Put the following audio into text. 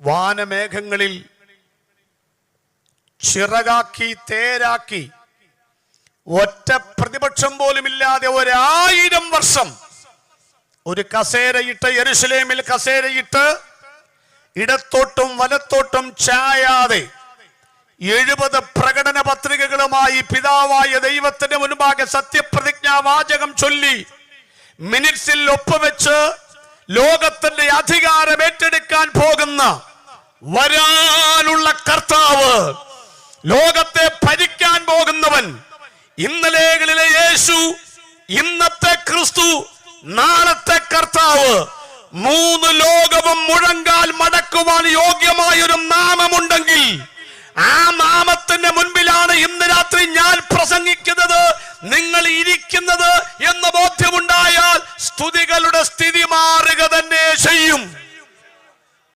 വാനമേഘങ്ങളിൽ ചിറകാക്കി തേരാക്കി ഒറ്റ പ്രതിപക്ഷം പോലുമില്ലാതെ 1000 വർഷം ഒരു കസേരയിട്ട് യെരുശലേമിൽ കസേരയിട്ട് ഇടത്തോട്ടും വലത്തോട്ടും ചായാതെ 70 പ്രകടന പത്രികകളുമായി പിതാവായ ദൈവത്തിന്റെ മുൻപാകെ സത്യപ്രതിജ്ഞാ വാചകം ചൊല്ലി മിനിറ്റ്സിൽ ഒപ്പുവെച്ച് ലോകത്തിന്റെ അധികാരം ഏറ്റെടുക്കാൻ പോകുന്ന വരാനുള്ള കർത്താവ്, ലോകത്തെ ഭരിക്കാൻ പോകുന്നവൻ, ഇന്നലെകളിലെ യേശു, ഇന്നത്തെ ക്രിസ്തു, നാളത്തെ കർത്താവ്, 3 ലോകവും മുഴങ്കാൽ മടക്കുവാൻ യോഗ്യമായൊരു നാമമുണ്ടെങ്കിൽ ആ നാമത്തിന്റെ മുൻപിലാണ് ഇന്ന് രാത്രി ഞാൻ പ്രസംഗിക്കുന്നത്, നിങ്ങൾ ഇരിക്കുന്നത് എന്ന ബോധ്യമുണ്ടായാൽ സ്തുതികളുടെ സ്ഥിതി മാറുക തന്നെ ചെയ്യും.